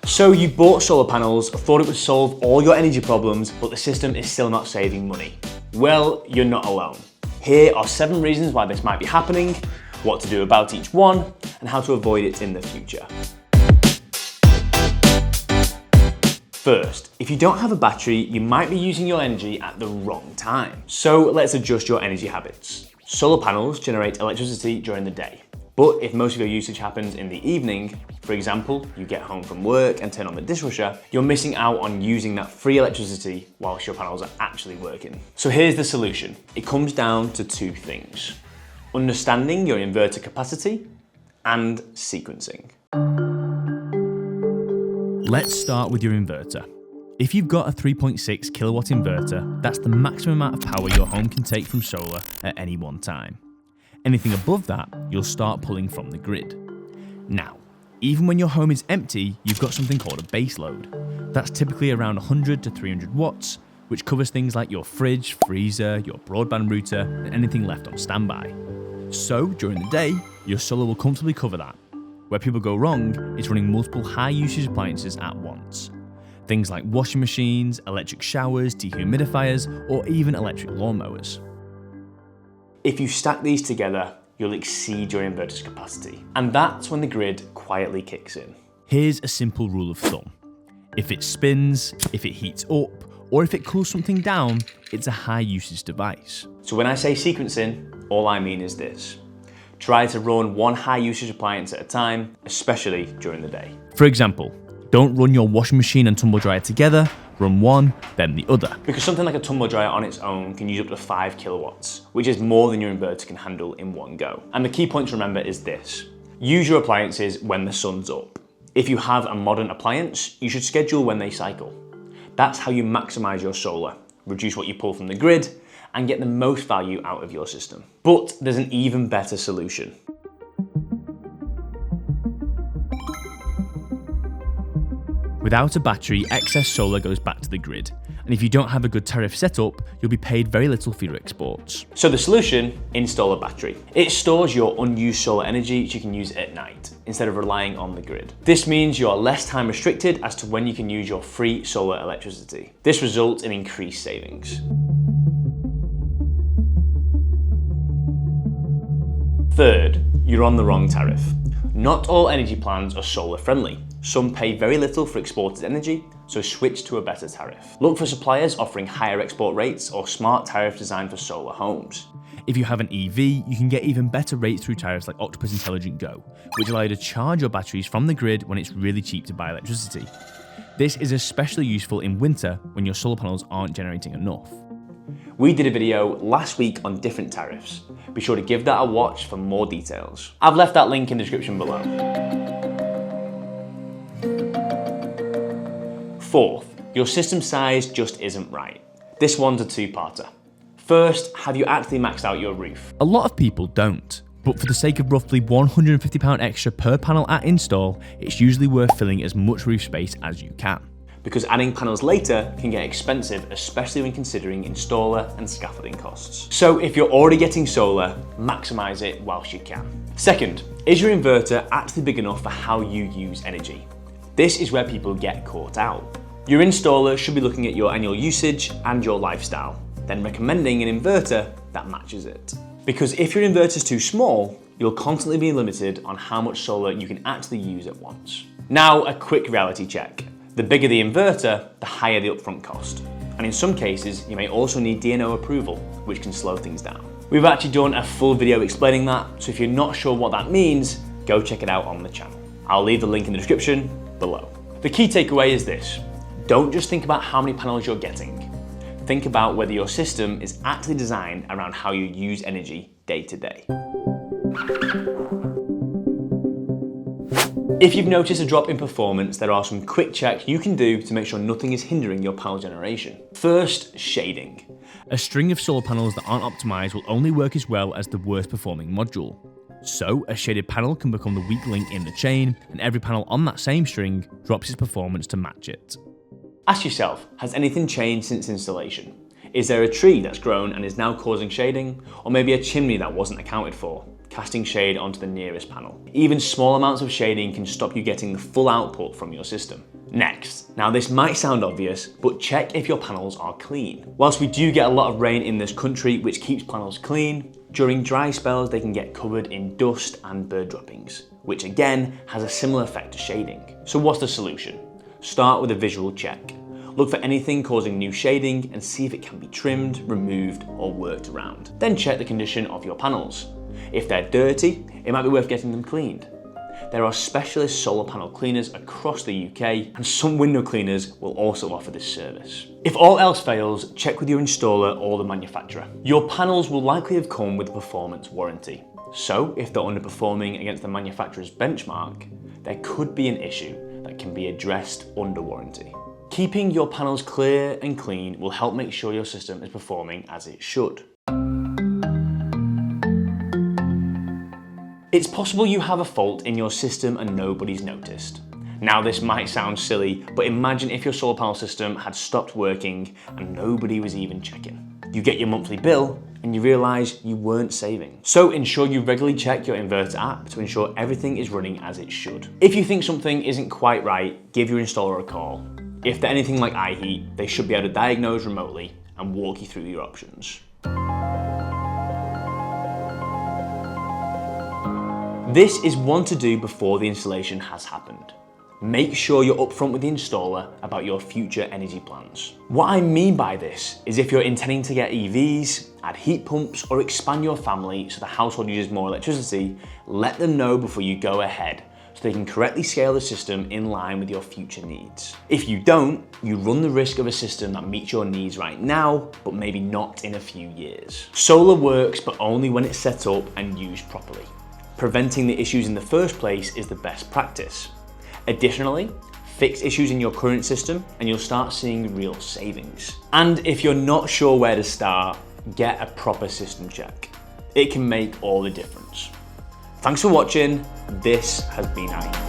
So you bought solar panels, thought it would solve all your energy problems, but the system is still not saving money. Well, you're not alone. Here are 7 reasons why this might be happening, what to do about each one, and how to avoid it in the future. First, if you don't have a battery, you might be using your energy at the wrong time. So let's adjust your energy habits. Solar panels generate electricity during the day. But if most of your usage happens in the evening, for example, you get home from work and turn on the dishwasher, you're missing out on using that free electricity whilst your panels are actually working. So here's the solution. It comes down to 2 things: understanding your inverter capacity and sequencing. Let's start with your inverter. If you've got a 3.6 kilowatt inverter, that's the maximum amount of power your home can take from solar at any one time. Anything above that, you'll start pulling from the grid. Now, even when your home is empty, you've got something called a base load. That's typically around 100 to 300 watts, which covers things like your fridge, freezer, your broadband router, and anything left on standby. So, during the day, your solar will comfortably cover that. Where people go wrong is running multiple high usage appliances at once. Things like washing machines, electric showers, dehumidifiers, or even electric lawnmowers. If you stack these together, you'll exceed your inverter's capacity. And that's when the grid quietly kicks in. Here's a simple rule of thumb. If it spins, if it heats up, or if it cools something down, it's a high usage device. So when I say sequencing, all I mean is this. Try to run one high usage appliance at a time, especially during the day. For example, don't run your washing machine and tumble dryer together, run one, then the other. Because something like a tumble dryer on its own can use up to 5 kilowatts, which is more than your inverter can handle in one go. And the key point to remember is this: use your appliances when the sun's up. If you have a modern appliance, you should schedule when they cycle. That's how you maximize your solar, reduce what you pull from the grid, and get the most value out of your system. But there's an even better solution. Without a battery, excess solar goes back to the grid. And if you don't have a good tariff setup, you'll be paid very little for your exports. So the solution, install a battery. It stores your unused solar energy so you can use it at night, instead of relying on the grid. This means you are less time restricted as to when you can use your free solar electricity. This results in increased savings. Third, you're on the wrong tariff. Not all energy plans are solar friendly. Some pay very little for exported energy, so switch to a better tariff. Look for suppliers offering higher export rates or smart tariffs designed for solar homes. If you have an EV, you can get even better rates through tariffs like Octopus Intelligent Go, which allow you to charge your batteries from the grid when it's really cheap to buy electricity. This is especially useful in winter when your solar panels aren't generating enough. We did a video last week on different tariffs. Be sure to give that a watch for more details. I've left that link in the description below. Fourth, your system size just isn't right. This one's a 2-parter. First, have you actually maxed out your roof? A lot of people don't, but for the sake of roughly £150 extra per panel at install, it's usually worth filling as much roof space as you can. Because adding panels later can get expensive, especially when considering installer and scaffolding costs. So if you're already getting solar, maximize it whilst you can. Second, is your inverter actually big enough for how you use energy? This is where people get caught out. Your installer should be looking at your annual usage and your lifestyle, then recommending an inverter that matches it. Because if your inverter is too small, you'll constantly be limited on how much solar you can actually use at once. Now, a quick reality check. The bigger the inverter, the higher the upfront cost. And in some cases, you may also need DNO approval, which can slow things down. We've actually done a full video explaining that, so if you're not sure what that means, go check it out on the channel. I'll leave the link in the description below. The key takeaway is this: don't just think about how many panels you're getting. Think about whether your system is actually designed around how you use energy day to day. If you've noticed a drop in performance, there are some quick checks you can do to make sure nothing is hindering your power generation. First, shading. A string of solar panels that aren't optimized will only work as well as the worst performing module. So, a shaded panel can become the weak link in the chain, and every panel on that same string drops its performance to match it. Ask yourself, has anything changed since installation? Is there a tree that's grown and is now causing shading? Or maybe a chimney that wasn't accounted for, casting shade onto the nearest panel? Even small amounts of shading can stop you getting the full output from your system. Next, now this might sound obvious, but check if your panels are clean. Whilst we do get a lot of rain in this country, which keeps panels clean, during dry spells they can get covered in dust and bird droppings, which again has a similar effect to shading. So what's the solution? Start with a visual check. Look for anything causing new shading and see if it can be trimmed, removed, or worked around. Then check the condition of your panels. If they're dirty, it might be worth getting them cleaned. There are specialist solar panel cleaners across the UK, and some window cleaners will also offer this service. If all else fails, check with your installer or the manufacturer. Your panels will likely have come with a performance warranty. So if they're underperforming against the manufacturer's benchmark, there could be an issue that can be addressed under warranty. Keeping your panels clear and clean will help make sure your system is performing as it should. It's possible you have a fault in your system and nobody's noticed. Now this might sound silly, but imagine if your solar panel system had stopped working and nobody was even checking. You get your monthly bill and you realise you weren't saving. So ensure you regularly check your inverter app to ensure everything is running as it should. If you think something isn't quite right, give your installer a call. If they're anything like iHeat, they should be able to diagnose remotely and walk you through your options. This is one to do before the installation has happened. Make sure you're upfront with the installer about your future energy plans. What I mean by this is if you're intending to get EVs, add heat pumps, or expand your family so the household uses more electricity, let them know before you go ahead so they can correctly scale the system in line with your future needs. If you don't, you run the risk of a system that meets your needs right now, but maybe not in a few years. Solar works, but only when it's set up and used properly. Preventing the issues in the first place is the best practice. Additionally, fix issues in your current system and you'll start seeing real savings. And if you're not sure where to start, get a proper system check. It can make all the difference. Thanks for watching. This has been iHeat.